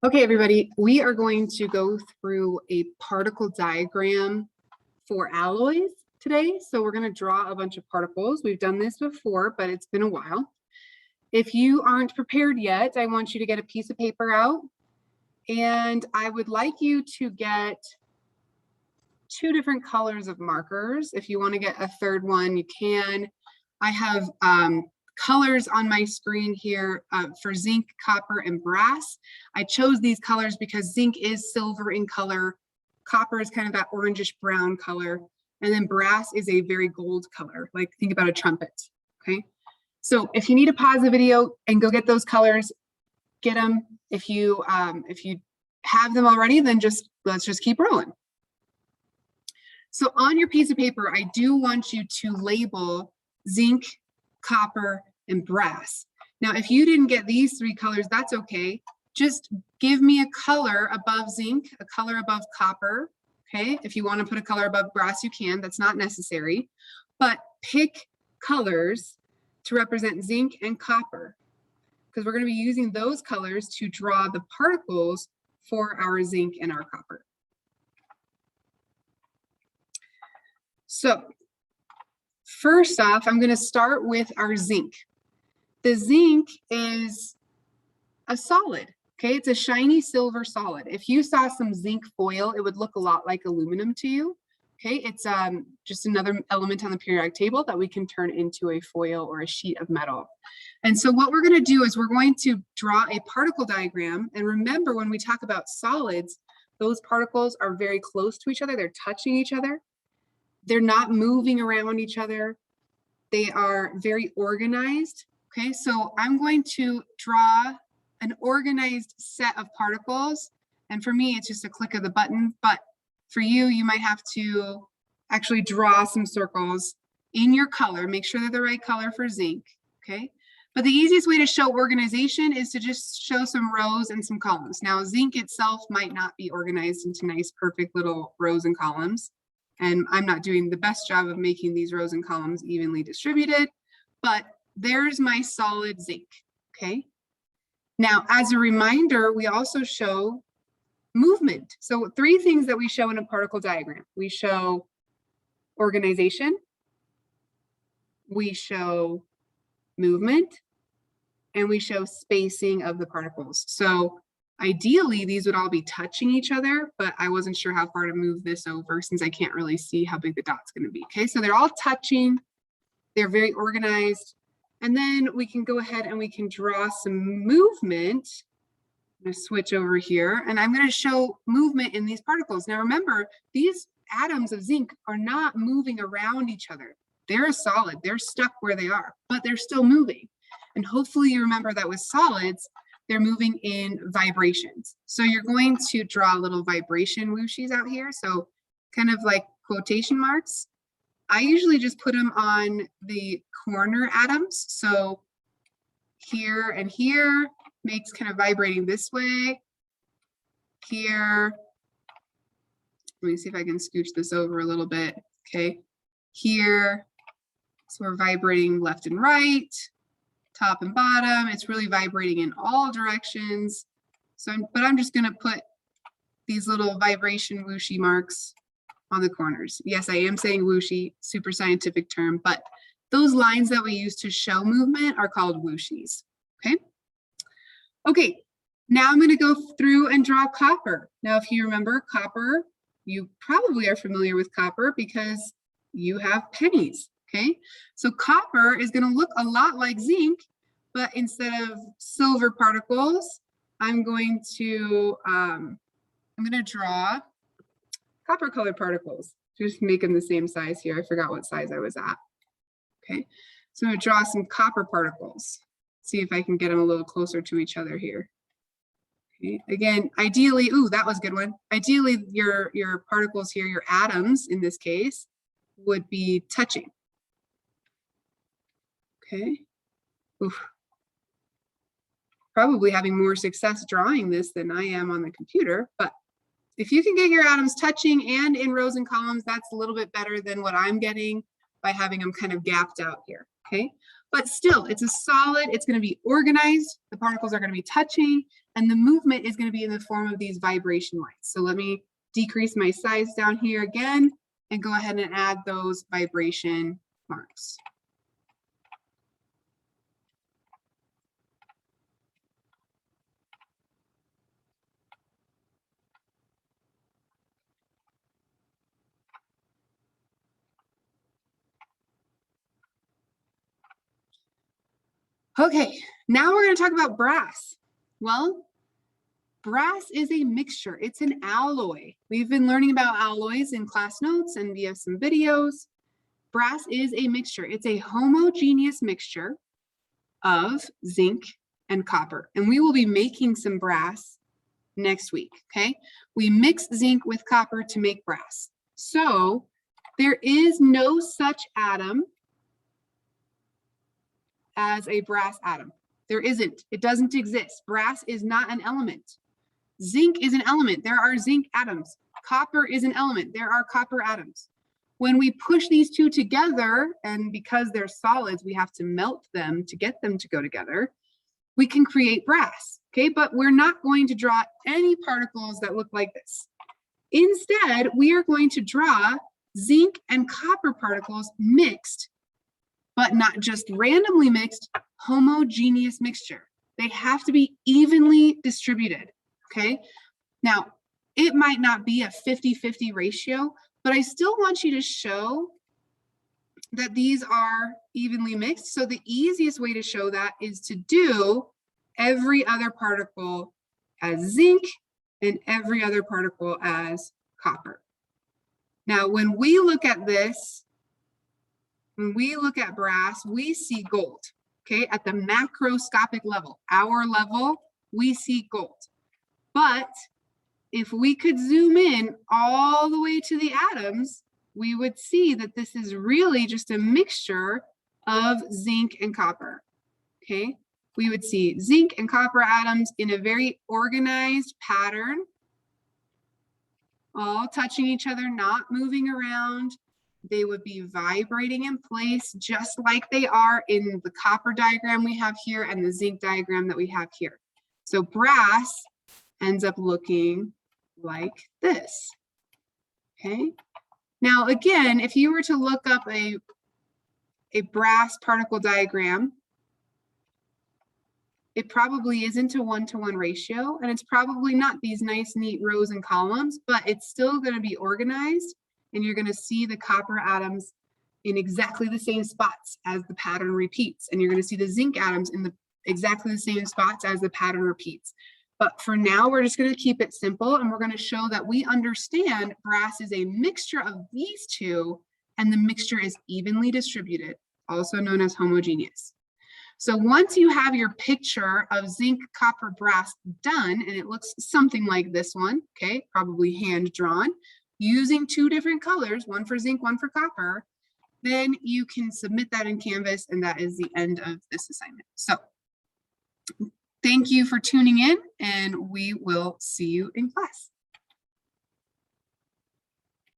Okay, everybody, we are going to go through a particle diagram for alloys today. So we're going to draw a bunch of particles. We've done this before, but it's been a while. If you aren't prepared yet, I want you to get a piece of paper out, and I would like you to get 2 different colors of markers. If you want to get a third one, you can. I have colors on my screen here for zinc, copper, and brass. I chose these colors because zinc is silver in color, copper is kind of that orangish brown color, and then brass is a very gold color, like think about a trumpet, okay? So if you need to pause the video and go get those colors, get them. If you have them already, then let's just keep rolling. So on your piece of paper, I do want you to label zinc, copper, and brass. Now, if you didn't get these 3 colors, that's okay. Just give me a color above zinc, a color above copper, okay? If you want to put a color above brass, you can. That's not necessary. But pick colors to represent zinc and copper, because we're going to be using those colors to draw the particles for our zinc and our copper. So first off, I'm going to start with our zinc. The zinc is a solid, okay? It's a shiny silver solid. If you saw some zinc foil, it would look a lot like aluminum to you, okay? It's just another element on the periodic table that we can turn into a foil or a sheet of metal. And so what we're going to do is we're going to draw a particle diagram. And remember, when we talk about solids, those particles are very close to each other. They're touching each other. They're not moving around each other. They are very organized. Okay, so I'm going to draw an organized set of particles. And for me, it's just a click of the button. But for you, you might have to actually draw some circles in your color. Make sure they're the right color for zinc. Okay, but the easiest way to show organization is to just show some rows and some columns. Now, zinc itself might not be organized into nice, perfect little rows and columns. And I'm not doing the best job of making these rows and columns evenly distributed, but there's my solid zinc, okay? Now, as a reminder, we also show movement. So 3 things that we show in a particle diagram. We show organization, we show movement, and we show spacing of the particles. So ideally, these would all be touching each other, but I wasn't sure how far to move this over since I can't really see how big the dot's going to be. Okay, so they're all touching. They're very organized. And then we can go ahead and we can draw some movement. I'm going to switch over here, and I'm going to show movement in these particles. Now, remember, these atoms of zinc are not moving around each other. They're a solid. They're stuck where they are, but they're still moving. And hopefully you remember that with solids, they're moving in vibrations. So you're going to draw little vibration whooshies out here. So kind of like quotation marks. I usually just put them on the corner atoms. So here and here makes kind of vibrating this way. Here, let me see if I can scooch this over a little bit. Okay, here, so we're vibrating left and right, top and bottom. It's really vibrating in all directions. So, but I'm just going to put these little vibration whooshy marks on the corners. Yes, I am saying whooshy, super scientific term, but those lines that we use to show movement are called whooshies. Okay. Okay. Now I'm going to go through and draw copper. Now, if you remember copper, you probably are familiar with copper because you have pennies. Okay, so copper is going to look a lot like zinc, but instead of silver particles, I'm going to draw copper colored particles. Just make them the same size here. I forgot what size I was at. Okay, so I'm going to draw some copper particles. See if I can get them a little closer to each other here. Okay, again, ideally, ooh, that was a good one. Ideally, your particles here, your atoms in this case, would be touching. Okay. Oof. Probably having more success drawing this than I am on the computer, but if you can get your atoms touching and in rows and columns, that's a little bit better than what I'm getting by having them kind of gapped out here. Okay. but still it's a solid, it's going to be organized, the particles are going to be touching, and the movement is going to be in the form of these vibration lines. So let me decrease my size down here again and go ahead and add those vibration marks. Okay, now we're going to talk about brass. Well, brass is a mixture. It's an alloy. We've been learning about alloys in class notes and we have some videos. Brass is a mixture. It's a homogeneous mixture of zinc and copper. And we will be making some brass next week, okay? We mix zinc with copper to make brass. So there is no such atom as a brass atom. There isn't. It doesn't exist. Brass is not an element. Zinc is an element. There are zinc atoms. Copper is an element. There are copper atoms. When we push these two together, and because they're solids, we have to melt them to get them to go together, we can create brass, okay? But we're not going to draw any particles that look like this. Instead, we are going to draw zinc and copper particles mixed, but not just randomly mixed, homogeneous mixture. They have to be evenly distributed, okay? Now, it might not be a 50-50 ratio, but I still want you to show that these are evenly mixed. So the easiest way to show that is to do every other particle as zinc and every other particle as copper. Now, when we look at this, when we look at brass, we see gold, okay? At the macroscopic level, our level, we see gold. But if we could zoom in all the way to the atoms, we would see that this is really just a mixture of zinc and copper, okay? We would see zinc and copper atoms in a very organized pattern, all touching each other, not moving around. They would be vibrating in place just like they are in the copper diagram we have here and the zinc diagram that we have here. So brass ends up looking like this, okay? Now, again, if you were to look up a brass particle diagram, it probably isn't a 1-to-1 ratio, and it's probably not these nice, neat rows and columns, but it's still going to be organized, and you're going to see the copper atoms in exactly the same spots as the pattern repeats, and you're going to see the zinc atoms in exactly the same spots as the pattern repeats. But for now, we're just going to keep it simple, and we're going to show that we understand brass is a mixture of these two, and the mixture is evenly distributed, also known as homogeneous. So once you have your picture of zinc, copper, brass done, and it looks something like this one, okay, probably hand drawn, using two different colors, one for zinc, one for copper, then you can submit that in Canvas, and that is the end of this assignment. So thank you for tuning in, and we will see you in class.